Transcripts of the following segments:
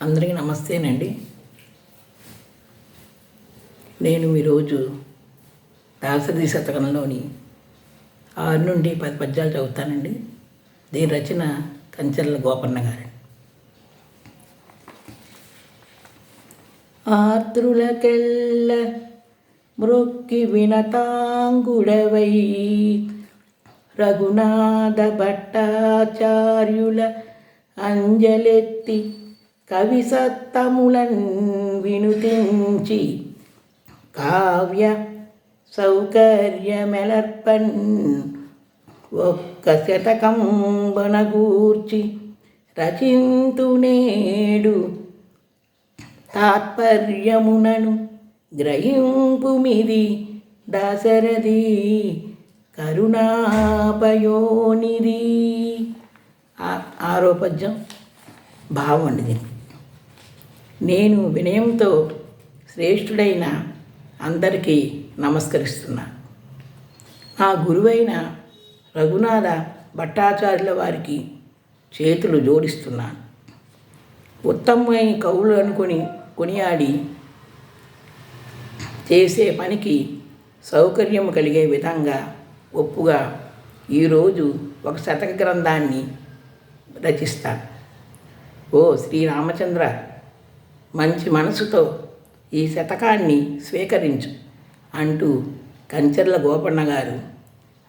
అందరికీ నమస్తేనండి. నేను ఈరోజు దాశరథి శతకంలోని 6 నుండి 10 పద్యాలు చదువుతానండి. దీని రచన కంచర్ల గోపన్న గారు. ఆర్ద్రులకెల్ల మృక్కి వినతాంగుడవై రఘునాథ భట్టాచార్యుల అంజలెత్తి కవిసత్తములన్ వినుతించి కావ్య సౌకర్యమెలర్పన్ ఒక్క శతకంబనగూర్చి రచింతునేడు తాత్పర్యమునను గ్రహింపుమిది దాశరథి కరుణాపయోనిధి. 6వ పద్యం భావం అండి. దీనికి నేను వినయంతో శ్రేష్ఠుడైన అందరికీ నమస్కరిస్తున్నాను. నా గురువైన రఘునాథ భట్టాచార్యుల వారికి చేతులు జోడిస్తున్నాను. ఉత్తమమైన కవులు అనుకొని కొనియాడి చేసే పనికి సౌకర్యం కలిగే విధంగా ఒప్పుగా ఈరోజు ఒక శతక గ్రంథాన్ని రచిస్తాను. ఓ శ్రీరామచంద్ర, మంచి మనసుతో ఈ శతకాన్ని స్వీకరించు అంటూ కంచర్ల గోపన్న గారు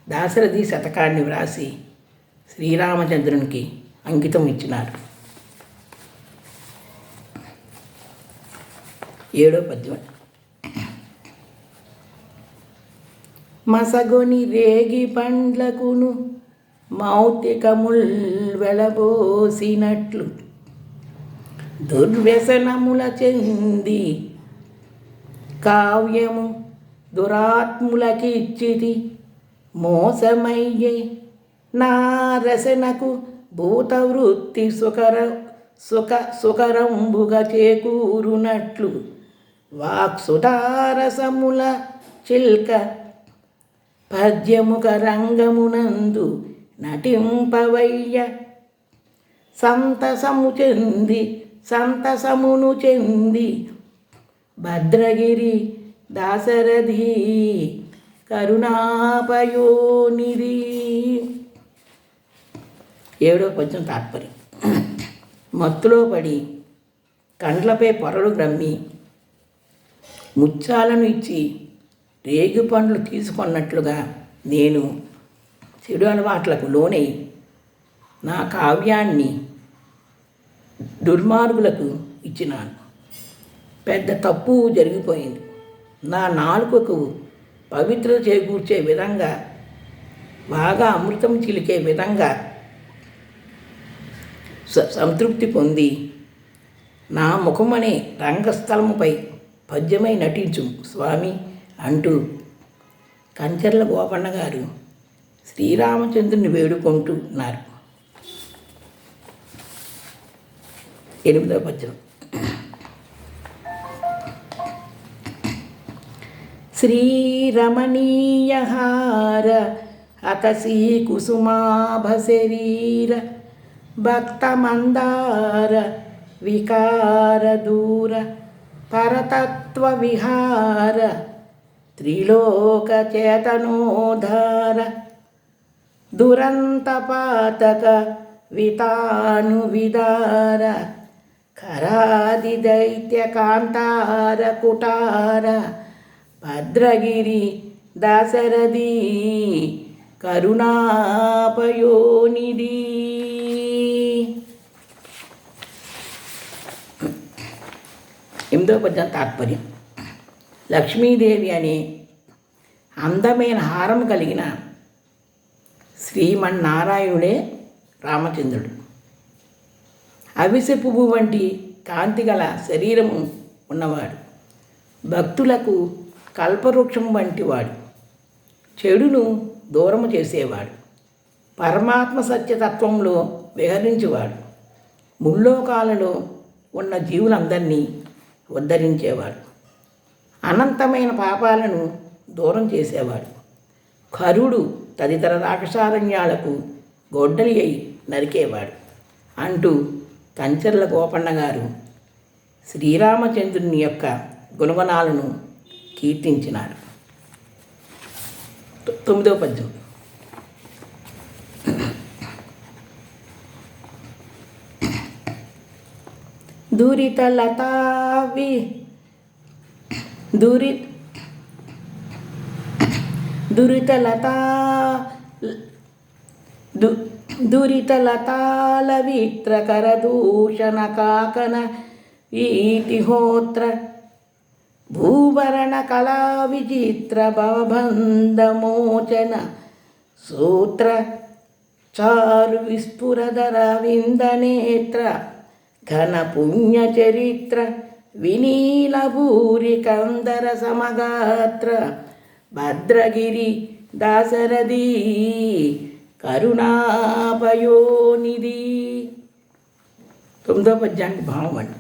దాశరథి శతకాన్ని వ్రాసి శ్రీరామచంద్రునికి అంకితం ఇచ్చినారు. 7వ పద్యం. మసగొని రేగి పండ్లకును మౌతికముల్ వెలబోసినట్లు దుర్వ్యసనముల చెంది కావ్యము దురాత్ములకిచ్చితి మోసమయ్యే నా రసనకు భూతవృత్తి సుకరంబుగా చేకూరునట్లు వాక్సుధారసముల చిల్క పద్యముఖ రంగమునందు నటింపవయ్య సంతసమును చెంది భద్రగిరి దాశరథి కరుణాపయోనిధి. 7వ పద్యం తాత్పర్యం. మత్తులో పడి కండ్లపై పొరలు గ్రమ్మి ముత్యాలను ఇచ్చి రేగు పండ్లు తీసుకున్నట్లుగా నేను చెడు అలవాట్లకు లోనై నా కావ్యాన్ని దుర్మార్గులకు ఇచ్చినాను. పెద్ద తప్పు జరిగిపోయింది. నా నాలుకకు పవిత్రత చేకూర్చే విధంగా, బాగా అమృతం చిలికే విధంగా సంతృప్తి పొంది నా ముఖమనే రంగస్థలముపై పద్యమై నటించు స్వామి అంటూ కంచర్ల గోపన్న గారు శ్రీరామచంద్రుని వేడుకుంటున్నారు. 8వ పద్యం. శ్రీరమణీయహార అతసీ కుసుమాభ శరీర భక్తమందార వికార దూర పరతత్వ విహార త్రిలోక చేతనోధార దురంత పాతక వితాను విదార ఖరాది దైత్య కాంతార కుటార భద్రగిరి దాశరథి కరుణాపయోనిధి. 8వ పద్యం తాత్పర్యం. లక్ష్మీదేవి అనే అందమైన హారం కలిగిన శ్రీమన్నారాయణుడే రామచంద్రుడు. అవిసె పువ్వు వంటి కాంతి గల శరీరము ఉన్నవాడు. భక్తులకు కల్పవృక్షం వంటివాడు. చెడును దూరము చేసేవాడు. పరమాత్మ సత్యతత్వంలో విహరించేవాడు. ముల్లోకాలలో ఉన్న జీవులందరినీ ఉద్ధరించేవాడు. అనంతమైన పాపాలను దూరం చేసేవాడు. కరుడు తదితర రాక్షసారణ్యాలకు గొడ్డలి అయి నరికేవాడు అంటూ కంచర్ల గోపన్న గారు శ్రీరామచంద్రుని యొక్క గుణగణాలను కీర్తించినారు. 9వ పద్యం. దురితలతావి దురి దురితలతా దురితలతాల విత్రకరదూషణ కాకన ఈతిహోత్ర భూభరణ కళా విచిత్ర భవబంధమోచన సూత్ర చారు విస్ఫురధర విందనేత్ర ఘన పుణ్యచరిత్ర వినీలభూరి కందర సమగాత్ర భద్రగిరి దాశరథి కరుణాపయోనిధి. 9వ పద్యానికి భావం అండి.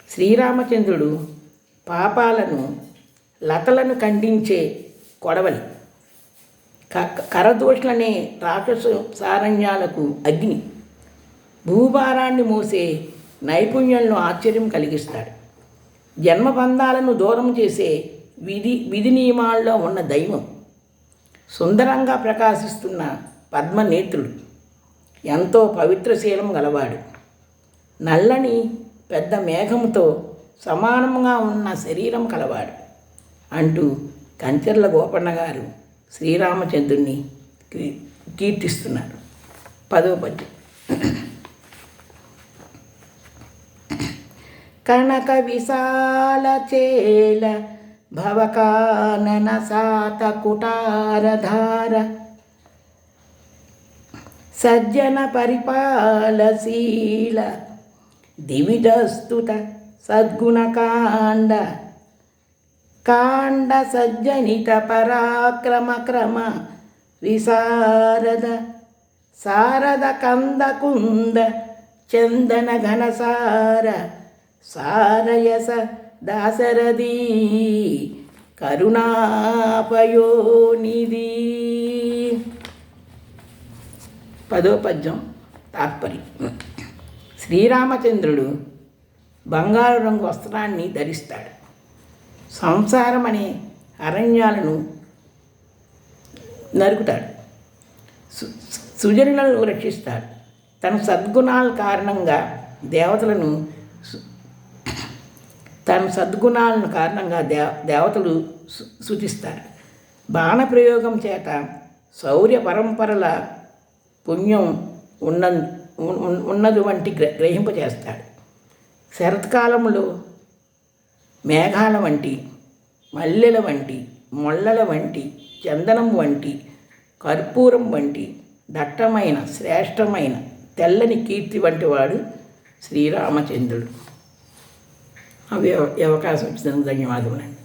శ్రీరామచంద్రుడు పాపాలను లతలను ఖండించే కొడవలి, కరదోషులనే రాక్షస సారణ్యాలకు అగ్ని, భూభారాన్ని మోసే నైపుణ్యంలో ఆశ్చర్యం కలిగిస్తాడు. జన్మబంధాలను దూరం చేసే విధి నియమాల్లో ఉన్న దైవం, సుందరంగా ప్రకాశిస్తున్న పద్మనేత్రుడు, ఎంతో పవిత్రశీలం గలవాడు, నల్లని పెద్ద మేఘంతో సమానంగా ఉన్న శరీరం కలవాడు అంటూ కంచెర్ల గోపన్న గారు శ్రీరామచంద్రుణ్ణి కీర్తిస్తున్నారు. 10వ పద్యం. కనక విశాల చేల భవకానన సాత కుటారధార సజ్జన పరిపాలశీల దివిజస్తుత సద్గుణకాండ కాండ సజ్జనిత పరాక్రమ క్రమ విశారద శారద కందకుంద చందన ఘనసార సారయస దాశరథి కరుణాపయోనిధి. 10వ పద్యం తాత్పర్యం. శ్రీరామచంద్రుడు బంగారు రంగు వస్త్రాన్ని ధరిస్తాడు. సంసారం అనే అరణ్యాలను నరుకుతాడు. సుజనులను రక్షిస్తాడు. తన సద్గుణాల కారణంగా దేవతలు సూచిస్తారు. బాణప్రయోగం చేత శౌర్య పరంపరల పుణ్యం ఉన్నది వంటి గ్రహింపచేస్తాడు. శరత్కాలంలో మేఘాల వంటి, మల్లెల వంటి, మొళ్ళల వంటి, చందనం వంటి, కర్పూరం వంటి దట్టమైన శ్రేష్టమైన తెల్లని కీర్తి వంటి వాడు శ్రీరామచంద్రుడు. అవకాశం ఇచ్చినందుకు ధన్యవాదములండి.